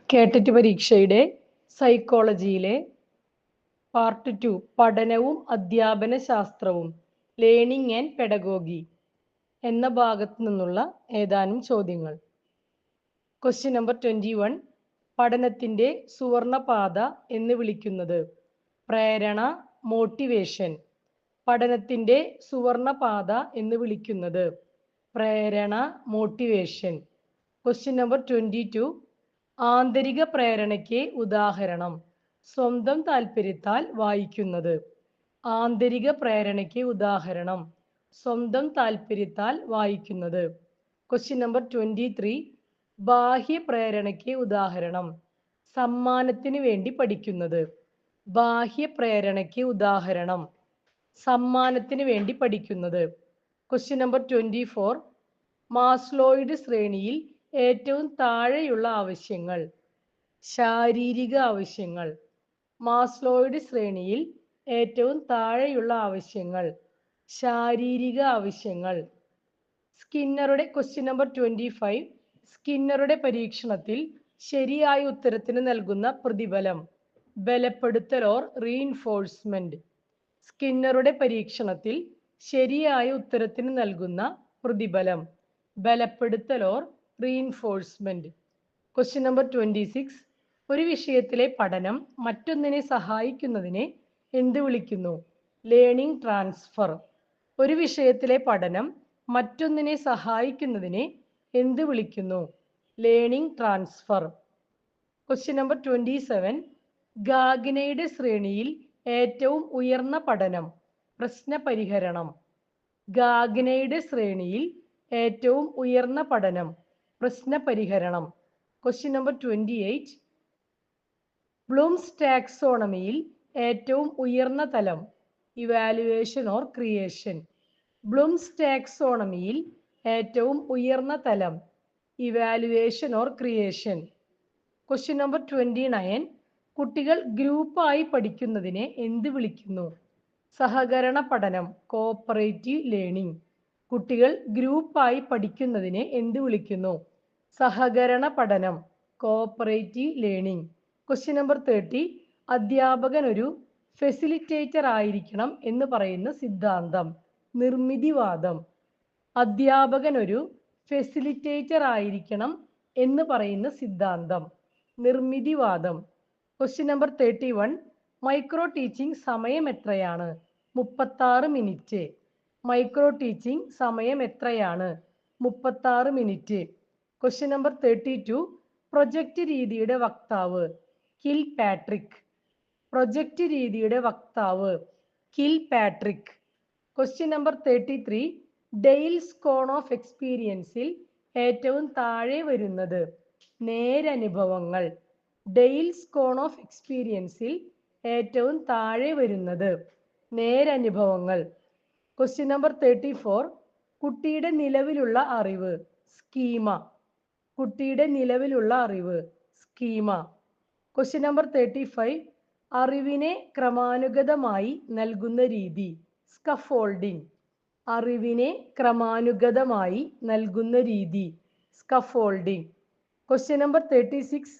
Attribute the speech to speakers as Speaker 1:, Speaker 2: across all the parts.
Speaker 1: കേട്ടറ്റ് പരീക്ഷയുടെ സൈക്കോളജിയിലെ പാർട്ട് 2 പഠനവും അധ്യാപന ശാസ്ത്രവും ലേണിംഗ് ആൻഡ് പെഡഗോഗി എന്ന ഭാഗത്തു നിന്നുള്ള ഏതാനും ചോദ്യങ്ങൾ. Question number 21. പഠനത്തിന്റെ സുവർണപാത എന്ന് വിളിക്കുന്നത്? പ്രേരണ, മോട്ടിവേഷൻ. പഠനത്തിന്റെ സുവർണപാത എന്ന് വിളിക്കുന്നത്? പ്രേരണ, മോട്ടിവേഷൻ. Question number 22. ആന്തരിക പ്രേരണയ്ക്ക് ഉദാഹരണം? സ്വന്തം താല്പര്യത്താൽ വായിക്കുന്നത്. ആന്തരിക പ്രേരണയ്ക്ക് ഉദാഹരണം? സ്വന്തം താല്പര്യത്താൽ വായിക്കുന്നത്. Question number 23. ബാഹ്യ പ്രേരണയ്ക്ക് ഉദാഹരണം? സമ്മാനത്തിന് വേണ്ടി പഠിക്കുന്നത്. ബാഹ്യ പ്രേരണയ്ക്ക് ഉദാഹരണം? സമ്മാനത്തിന് വേണ്ടി പഠിക്കുന്നത്. Question number 24. മാസ്ലോയുടെ ശ്രേണിയിൽ ഏറ്റവും താഴെയുള്ള ആവശ്യങ്ങൾ? ശാരീരിക ആവശ്യങ്ങൾ. മാസ്ലോയുടെ ശ്രേണിയിൽ ഏറ്റവും താഴെയുള്ള ആവശ്യങ്ങൾ? ശാരീരിക ആവശ്യങ്ങൾ. സ്കിന്നറുടെ ക്വസ്റ്റ്യൻ നമ്പർ 25. സ്കിന്നറുടെ പരീക്ഷണത്തിൽ ശരിയായ ഉത്തരത്തിന് നൽകുന്ന പ്രതിഫലം? ബലപ്പെടുത്തൽ ഓർ റീഇൻഫോഴ്സ്മെന്റ്. സ്കിന്നറുടെ പരീക്ഷണത്തിൽ ശരിയായ ഉത്തരത്തിന് നൽകുന്ന പ്രതിഫലം? ബലപ്പെടുത്തൽ ഓർ റീഇൻഫോഴ്സ്മെന്റ്. Question number 26. ഒരു വിഷയത്തിലെ പഠനം മറ്റൊന്നിനെ സഹായിക്കുന്നതിനെ എന്ത് വിളിക്കുന്നു? Learning transfer. ഒരു വിഷയത്തിലെ പഠനം മറ്റൊന്നിനെ സഹായിക്കുന്നതിനെ എന്ത് വിളിക്കുന്നു? Learning transfer. Question number 27. ഗാഗ്നയുടെ ശ്രേണിയിൽ ഏറ്റവും ഉയർന്ന പഠനം? പ്രശ്നപരിഹരണം. ഗാഗ്നയുടെ ശ്രേണിയിൽ ഏറ്റവും ഉയർന്ന പഠനം? പ്രശ്നപരിഹരണം. Question number 28. ബ്ലൂംസ് ടാക്സോണമിയിൽ ഏറ്റവും ഉയർന്ന തലം? Evaluation or creation. ബ്ലൂംസ് ടാക്സോണമിയിൽ ഏറ്റവും ഉയർന്ന തലം? Evaluation or creation. Question number 29. കുട്ടികൾ ഗ്രൂപ്പായി പഠിക്കുന്നതിനെ എന്ത് വിളിക്കുന്നു? സഹകരണ പഠനം, കോഓപ്പറേറ്റീവ് ലേണിംഗ്. കുട്ടികൾ ഗ്രൂപ്പായി പഠിക്കുന്നതിനെ എന്ത് വിളിക്കുന്നു? സഹകരണ പഠനം, കോഓപ്പറേറ്റീവ് ലേണിംഗ്. Question number 30. അധ്യാപകൻ ഒരു ഫെസിലിറ്റേറ്റർ ആയിരിക്കണം എന്ന് പറയുന്ന സിദ്ധാന്തം? നിർമ്മിതിവാദം. അധ്യാപകൻ ഒരു ഫെസിലിറ്റേറ്റർ ആയിരിക്കണം എന്ന് പറയുന്ന സിദ്ധാന്തം? നിർമ്മിതിവാദം. Question number 31. മൈക്രോ ടീച്ചിങ് സമയം എത്രയാണ്? 36 മിനിറ്റ്. മൈക്രോ ടീച്ചിങ് സമയം എത്രയാണ്? 36 മിനിറ്റ്. Question number 32. പ്രൊജക്റ്റ് രീതിയുടെ വക്താവ്? Kill Patrick. പ്രൊജക്റ്റ് രീതിയുടെ വക്താവ്? Kilpatrick. Question number 33. Dale's cone of എക്സ്പീരിയൻസിൽ ഏറ്റവും താഴെ വരുന്നത്? നേരനുഭവങ്ങൾ. ഡെയിൽസ് കോൺ ഓഫ് എക്സ്പീരിയൻസിൽ ഏറ്റവും താഴെ വരുന്നത്? നേരനുഭവങ്ങൾ. Question number 34. കുട്ടിയുടെ നിലവിലുള്ള അറിവ്? സ്കീമ. കുട്ടിയുടെ നിലവിലുള്ള അറിവ്? സ്കീമ. Question number 35. അറിവിനെ ക്രമാനുഗതമായി നൽകുന്ന രീതി? സ്കഫോൾഡിംഗ്. അറിവിനെ ക്രമാനുഗതമായി നൽകുന്ന രീതി? സ്കഫോൾഡിംഗ്. Question number 36.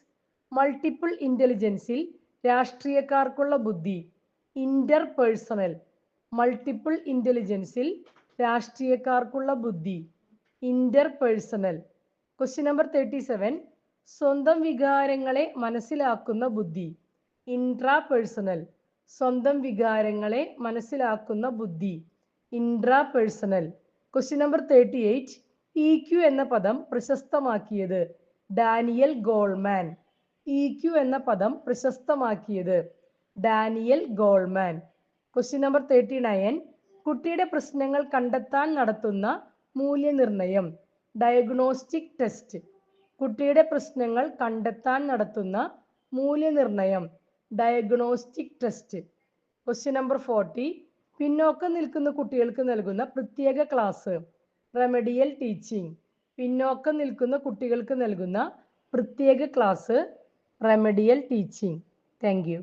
Speaker 1: മൾട്ടിപ്പിൾ ഇന്റലിജൻസിൽ രാഷ്ട്രീയക്കാർക്കുള്ള ബുദ്ധി? ഇന്റർപേഴ്സണൽ. മൾട്ടിപ്പിൾ ഇന്റലിജൻസിൽ രാഷ്ട്രീയക്കാർക്കുള്ള ബുദ്ധി? ഇന്റർപേഴ്സണൽ. Question number 37. സ്വന്തം വികാരങ്ങളെ മനസ്സിലാക്കുന്ന ബുദ്ധി? ഇൻട്രാപേഴ്സണൽ. സ്വന്തം വികാരങ്ങളെ മനസ്സിലാക്കുന്ന ബുദ്ധി? ഇൻട്രാപേഴ്സണൽ. Question number 38. EQ എന്ന പദം പ്രശസ്തമാക്കിയത്? Daniel Goleman. EQ എന്ന പദം പ്രശസ്തമാക്കിയത്? Daniel Goleman. Question number 39. കുട്ടിയുടെ പ്രശ്നങ്ങൾ കണ്ടെത്താൻ നടത്തുന്ന മൂല്യനിർണ്ണയം? Diagnostic test. കുട്ടിയുടെ പ്രശ്നങ്ങൾ കണ്ടെത്താൻ നടത്തുന്ന മൂല്യനിർണ്ണയം? Diagnostic test. Question number 40. പിന്നോക്കം നിൽക്കുന്ന കുട്ടികൾക്ക് നൽകുന്ന പ്രത്യേക ക്ലാസ്? Remedial teaching. പിന്നോക്കം നിൽക്കുന്ന കുട്ടികൾക്ക് നൽകുന്ന പ്രത്യേക class? Remedial teaching. Thank you.